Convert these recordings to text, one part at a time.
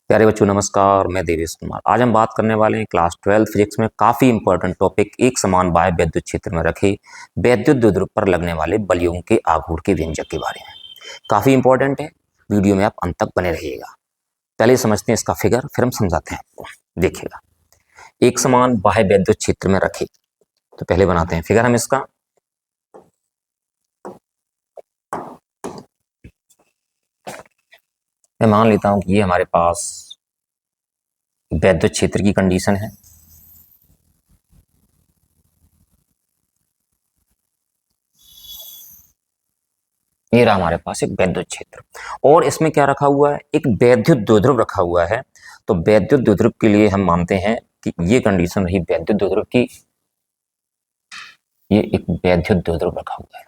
प्यारे बच्चों नमस्कार। मैं देवेश कुमार। आज हम बात करने वाले हैं क्लास 12 फिजिक्स में काफ़ी इंपॉर्टेंट टॉपिक एक समान बाह्य वैद्युत क्षेत्र में रखे वैद्युत द्विध्रुव पर लगने वाले बलयों के आघूर्ण के व्यंजक के बारे में। काफ़ी इंपॉर्टेंट है, वीडियो में आप अंत तक बने रहिएगा। पहले समझते हैं इसका फिगर, फिर हम समझाते हैं आपको। देखिएगा, एक समान बाह्य वैद्युत क्षेत्र में रखे, तो पहले बनाते हैं फिगर हम इसका। मैं मान लेता हूं कि ये हमारे पास वैद्युत क्षेत्र की कंडीशन है। ये रहा हमारे पास एक वैद्युत क्षेत्र, और इसमें क्या रखा हुआ है, एक वैद्युत द्विध्रुव रखा हुआ है। तो वैद्युत द्विध्रुव के लिए हम मानते हैं कि ये कंडीशन रही वैद्युत द्विध्रुव की। ये एक वैद्युत द्विध्रुव रखा हुआ है।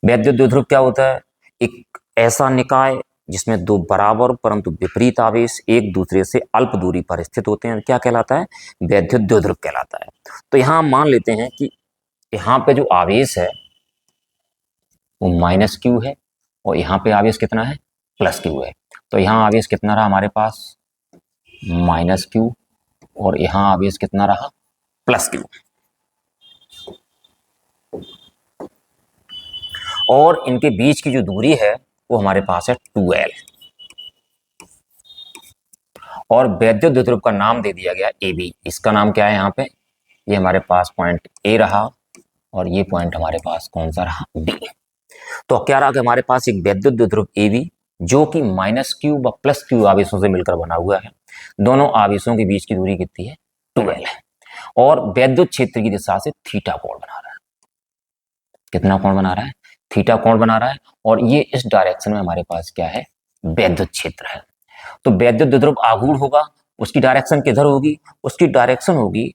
वैद्युत द्विध्रुव क्या होता है? एक ऐसा निकाय जिसमें दो बराबर परंतु विपरीत आवेश एक दूसरे से अल्प दूरी पर स्थित होते हैं, क्या कहलाता है? वैद्युत द्विध्रुव कहलाता है। तो यहां हम मान लेते हैं कि यहाँ पे जो आवेश है वो माइनस क्यू है, और यहाँ पे आवेश कितना है? प्लस क्यू है। तो यहाँ आवेश कितना रहा हमारे पास? माइनस क्यू, और यहाँ आवेश कितना रहा? Plus Q. और इनके बीच की जो दूरी है वो हमारे पास है 2L, और वैद्युत द्विध्रुव का नाम दे दिया गया AB। इसका नाम क्या है यहाँ पे? ये हमारे पास पॉइंट A रहा, और ये पॉइंट हमारे पास कौन सा रहा? B। तो क्या रहा कि हमारे पास एक वैद्युत द्विध्रुव AB जो कि माइनस क्यू व प्लस क्यू आवेशों से मिलकर बना हुआ है। दोनों आवेशों के बीच की दूरी कितनी है? 2L है, और वैद्युत क्षेत्र की दिशा से थीटा कोण बना रहा है। कितना कोण बना रहा है? थीटा कोण बना रहा है। और ये इस डायरेक्शन में हमारे पास क्या है? वैद्युत क्षेत्र है। तो वैद्युत द्विध्रुव आघूर्ण होगा, उसकी डायरेक्शन किधर होगी? उसकी डायरेक्शन होगी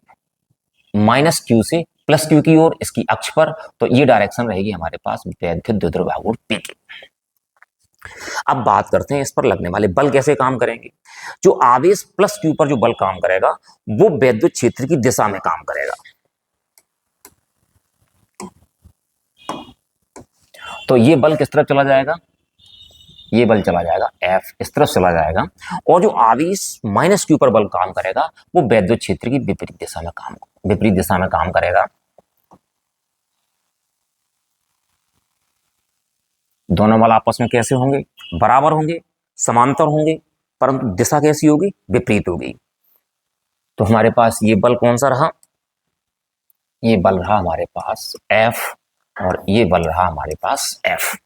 माइनस क्यू से प्लस क्यू की ओर, इसकी अक्ष पर। तो ये डायरेक्शन रहेगी हमारे पास वैद्युत द्विध्रुव आघूर्ण P की। अब बात करते हैं इस पर लगने वाले बल कैसे काम करेंगे। जो आवेश प्लस क्यू पर जो बल काम करेगा वो वैद्युत क्षेत्र की दिशा में काम करेगा। तो ये बल किस तरफ चला जाएगा? ये बल चला जाएगा F, इस तरफ चला जाएगा। और जो आवेश माइनस क्यू पर बल काम करेगा वो वैद्युत क्षेत्र की विपरीत दिशा में काम करेगा। दोनों बल आपस में कैसे होंगे? बराबर होंगे, समांतर होंगे, परंतु दिशा कैसी होगी? विपरीत होगी। तो हमारे पास ये बल कौन सा रहा? ये बल रहा हमारे पास F, और ये बल रहा हमारे पास F।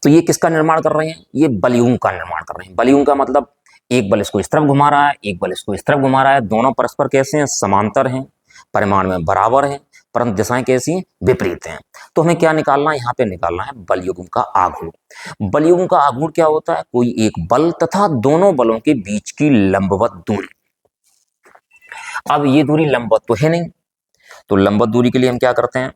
तो ये किसका निर्माण कर रहे हैं? ये बलयुग का निर्माण कर रहे हैं। बलयुग का मतलब एक बल इसको इस तरफ घुमा रहा है, एक बल इसको इस तरफ घुमा रहा है। दोनों परस्पर कैसे हैं? समांतर हैं, परिमाण में बराबर हैं, परंतु दिशाएं कैसी हैं? विपरीत हैं। तो हमें क्या निकालना है? यहाँ पे निकालना है बलयुग्म का आघूर्ण। बलयुग्म का आघूर्ण क्या होता है? कोई एक बल तथा दोनों बलों के बीच की लंबवत दूरी। अब ये दूरी लंबवत तो है नहीं, तो लंबवत दूरी के लिए हम क्या करते हैं?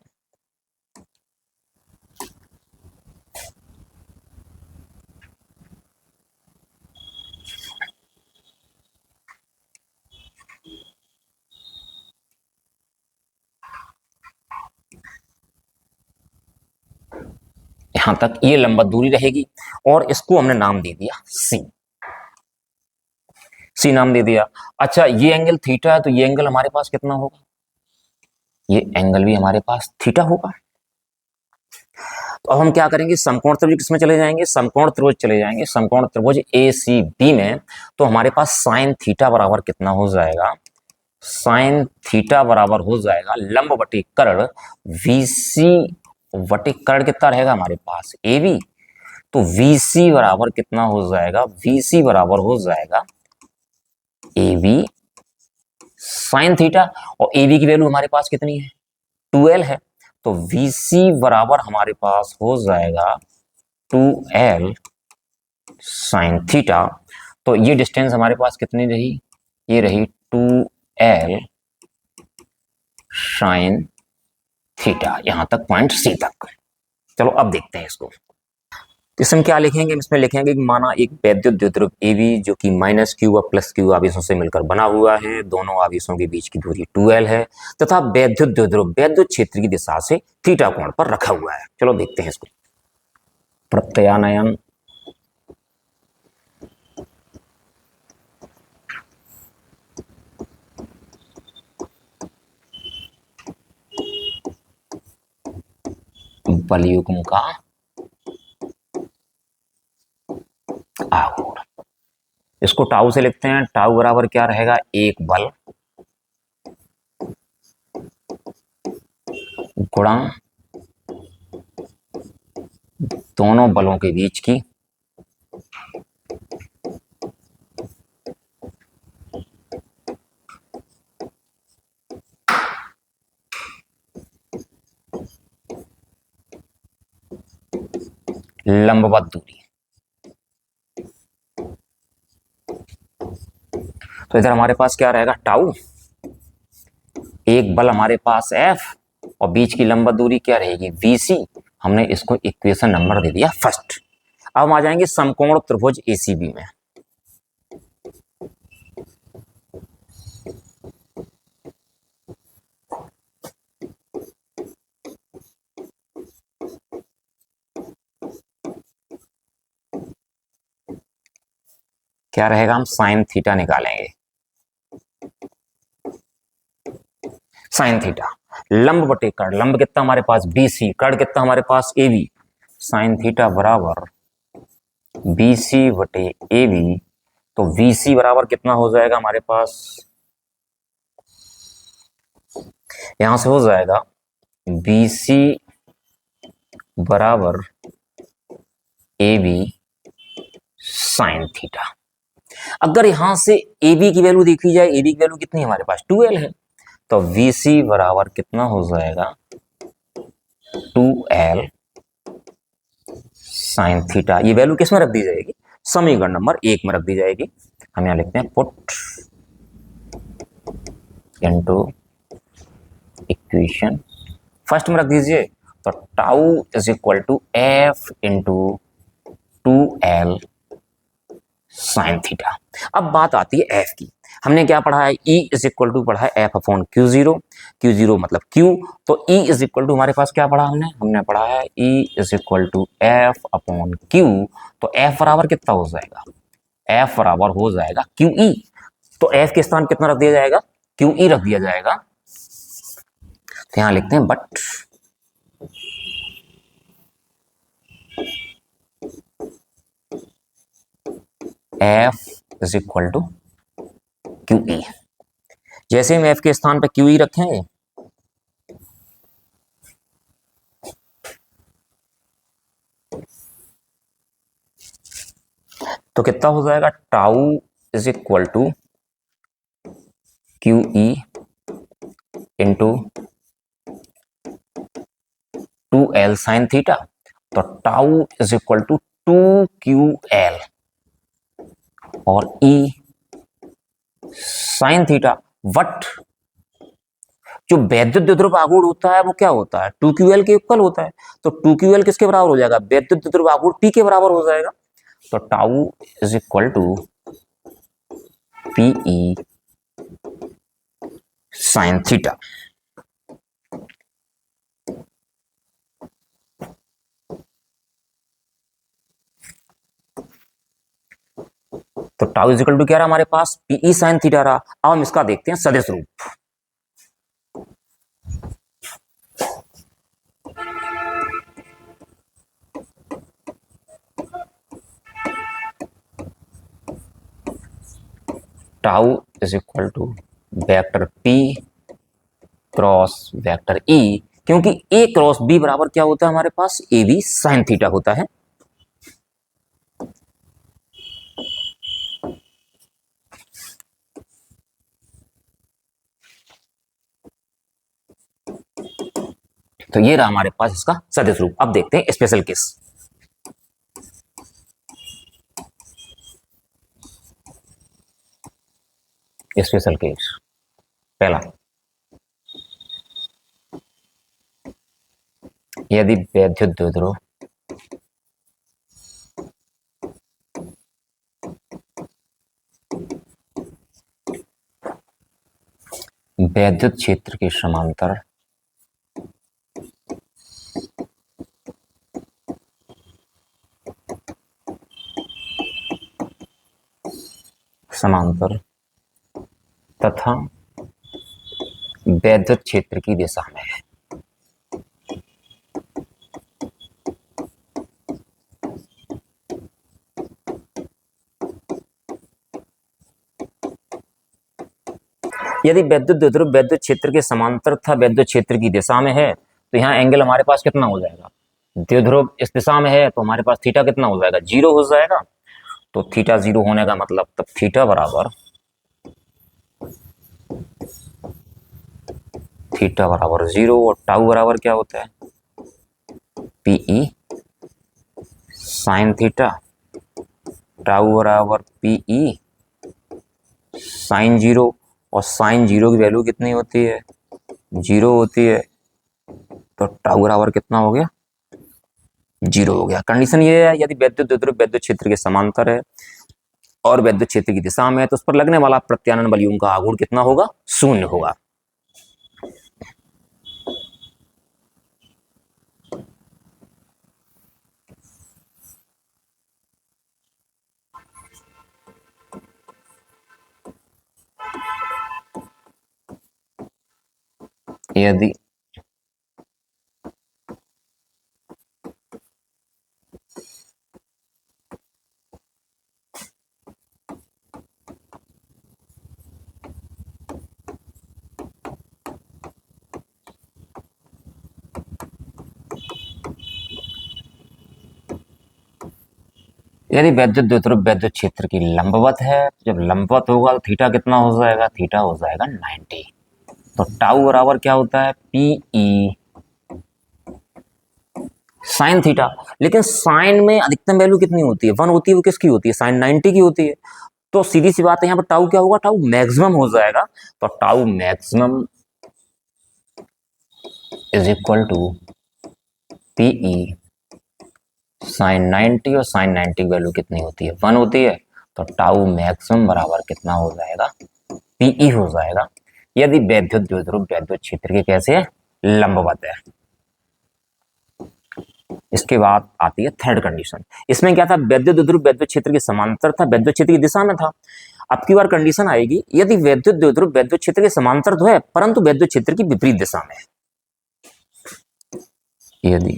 यहां तक ये लंबवत दूरी रहेगी, और इसको हमने नाम दे दिया सी नाम दे दिया। अच्छा, ये एंगल थीटा है, तो ये एंगल हमारे पास कितना होगा? ये एंगल भी हमारे पास थीटा होगा। तो अब हम क्या करेंगे? समकोण त्रिभुज किसमें चले जाएंगे? समकोण त्रिभुज चले जाएंगे। समकोण त्रिभुज ACB में। तो हमारे पास साइन थीटा बराबर कितना हो जाएगा? साइन थीटा बराबर हो जाएगा लंब बटे कर्ण VC बटे कर्ण। कितना रहेगा हमारे पास? AB। तो VC बराबर कितना हो जाएगा? VC बराबर हो जाएगा AB साइन थीटा, और AB की वैल्यू हमारे पास कितनी है? 2L है। तो VC बराबर हमारे पास हो जाएगा 2L साइन थीटा। तो ये डिस्टेंस हमारे पास कितनी रही? ये रही 2L साइन थीटा, यहां तक पॉइंट C तक। चलो अब देखते हैं इसको। इसमें क्या लिखेंगे? इसमें लिखेंगे कि माना एक वैद्युत द्विध्रुव AB जो कि माइनस क्यू व प्लस क्यू आवेशों से मिलकर बना हुआ है। दोनों आवेशों के बीच की दूरी 2L है, तथा वैद्युत द्विध्रुव वैद्युत क्षेत्र की दिशा से थीटा कोण पर रखा हुआ है। चलो देखते हैं इसको। प्रत्यानयन बलयुग्म का आघूर्ण। इसको टाउ से लिखते हैं। टाउ बराबर क्या रहेगा, एक बल गुणा दोनों बलों के बीच की लंबवत दूरी। तो इधर हमारे पास क्या रहेगा, टाउ, एक बल हमारे पास F, और बीच की लंबवत दूरी क्या रहेगी, VC। हमने इसको इक्वेशन नंबर दे दिया फर्स्ट। अब हम आ जाएंगे समकोण त्रिभुज ACB में। क्या रहेगा, हम साइन थीटा निकालेंगे। साइन थीटा, लंब बटे कर्ण, लंब कितना हमारे पास BC, कर्ण कितना हमारे पास AB। साइन थीटा बराबर BC बटे AB। तो VC बराबर कितना हो जाएगा हमारे पास, यहां से हो जाएगा BC बराबर AB साइन थीटा। अगर यहां से AB की वैल्यू देखी जाए, AB की वैल्यू कितनी है हमारे पास, 2L है। तो VC बराबर कितना हो जाएगा, 2L साइन थीटा। ये वैल्यू किस में रख दी जाएगी, समीकरण नंबर 1 में रख दी जाएगी। हम यहां लिखते हैं पुट इनटू इक्वेशन फर्स्ट में रख दीजिए। तो tau is equal to F into 2L sine theta. अब बात आती है F की। हमने क्या पढ़ा है, E इज इक्वल टू पढ़ा है F अपॉन Q0। Q0 मतलब Q। तो E इज इक्वल टू हमारे पास क्या पढ़ा हमने पढ़ा है E is equal to F upon Q। तो F बराबर कितना हो जाएगा, F बराबर हो जाएगा QE। तो F के स्थान कितना रख दिया जाएगा, QE रख दिया जाएगा। तो यहां लिखते हैं but F is equal to QE। जैसे हम F के स्थान पे QE रखेंगे तो कितना हो जाएगा, tau is equal to QE into 2L sine theta. तो tau is equal to 2QL और E साइन थीटा। वट जो वैद्युत द्विध्रुव आघूर्ण होता है वो क्या होता है, 2QL के इक्वल होता है। तो 2QL किसके बराबर हो जाएगा, वैद्युत द्विध्रुव आघूर्ण P के बराबर हो जाएगा। तो tau is equal to PE sine theta. तो टाउ इज इक्वल टू क्या रहा हमारे पास, PE साइन थीटा रहा। अब हम इसका देखते हैं सदिश रूप। Tau is equal to vector P cross vector E, क्योंकि A क्रॉस B बराबर क्या होता है हमारे पास, AB साइन थीटा होता है। तो ये रहा हमारे पास इसका सदिश रूप। अब देखते हैं स्पेशल केस। स्पेशल केस पहला, यदि वैद्युत द्विध्रुव वैद्युत क्षेत्र के समांतर तथा वैद्युत क्षेत्र की दिशा में है। यदि वैद्युत द्विध्रुव वैद्युत क्षेत्र के समांतर तथा वैद्युत क्षेत्र की दिशा में है तो यहाँ एंगल हमारे पास कितना हो जाएगा, द्विध्रुव इस दिशा में है तो हमारे पास थीटा कितना हो जाएगा, 0 हो जाएगा। तो थीटा 0 होने का मतलब तब थीटा बराबर जीरो और टाउ बराबर क्या होता है, पीई साइन थीटा, टाउ बराबर पीई साइन 0, और साइन 0 की वैल्यू कितनी होती है, 0 होती है। तो टाउ बराबर कितना हो गया, 0 हो गया। कंडीशन ये है यदि वैद्युत द्विध्रुव वैद्युत क्षेत्र के समांतर है और वैद्युत क्षेत्र की दिशा में है तो उस पर लगने वाला प्रत्यानयन बलयों का आघूर्ण कितना होगा, 0 होगा। यदि वैद्युत द्विध्रुव वैद्युत क्षेत्र की लंबवत है, जब लंबवत होगा तो थीटा कितना हो जाएगा, थीटा हो जाएगा 90। तो टाउ बराबर क्या होता है, पीई साइन थीटा। लेकिन साइन में अधिकतम वैल्यू कितनी होती है, 1 होती है। वो किसकी होती है, साइन 90 की होती है। तो सीधी सी बात है यहाँ पर टाउ क्या होगा, टाउ मैक्सिमम हो जाएगा। तो tau maximum is equal to PE sine 90, और साइन 90 की वैल्यू कितनी होती है, 1 होती है। तो टाउ मैक्सिमम बराबर कितना हो जाएगा, पीई हो जाएगा, यदि वैद्युत द्विध्रुव वैद्युत क्षेत्र के कैसे है, लंबवत है। इसके बाद आती है थर्ड कंडीशन। इसमें क्या था, वैद्युत द्विध्रुव वैद्युत क्षेत्र के समांतर था, वैद्युत क्षेत्र की दिशा में था। अब की बार कंडीशन आएगी यदि वैद्युत द्विध्रुव वैद्युत क्षेत्र के समांतर तो है परंतु वैद्युत क्षेत्र की विपरीत दिशा में है। यदि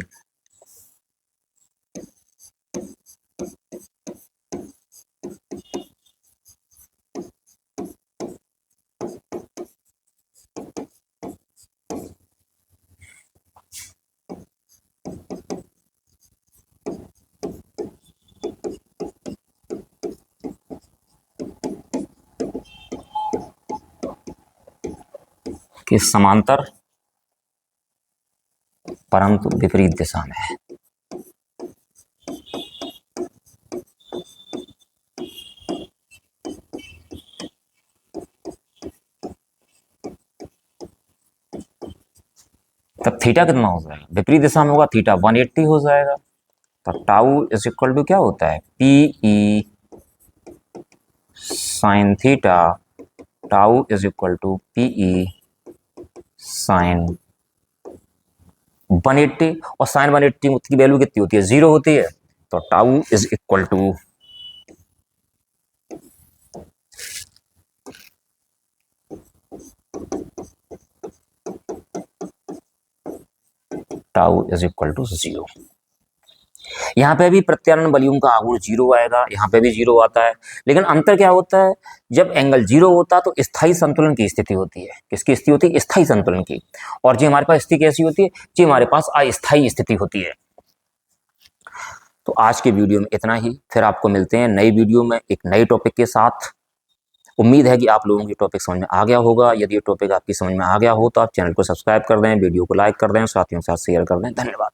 कि समांतर परंतु विपरीत दिशा में है, तब थीटा कितना हो जाएगा, विपरीत दिशा में होगा, थीटा 180 हो जाएगा। तो टाउ इज इक्वल टू क्या होता है, PE sine theta, tau is equal to PE sine 180, और साइन 180 की वैल्यू कितनी होती है, 0 होती है। तो tau is equal to tau is equal to 0। यहाँ पे भी प्रत्यानयन बलयों का आघूर्ण 0 आएगा, यहाँ पे भी 0 आता है। लेकिन अंतर क्या होता है, जब एंगल 0 होता है तो स्थायी संतुलन की स्थिति होती है। किसकी स्थिति होती है, स्थायी संतुलन की। और जी हमारे पास स्थिति कैसी होती है, जी हमारे पास अस्थायी स्थिति होती है। तो आज के वीडियो में इतना ही, फिर आपको मिलते हैं नई वीडियो में एक नए टॉपिक के साथ। उम्मीद है कि आप लोगों की टॉपिक समझ में आ गया होगा। यदि ये टॉपिक आपकी समझ में आ गया हो तो आप चैनल को सब्सक्राइब कर दें, वीडियो को लाइक कर दें, साथियों के साथ शेयर कर दें। धन्यवाद।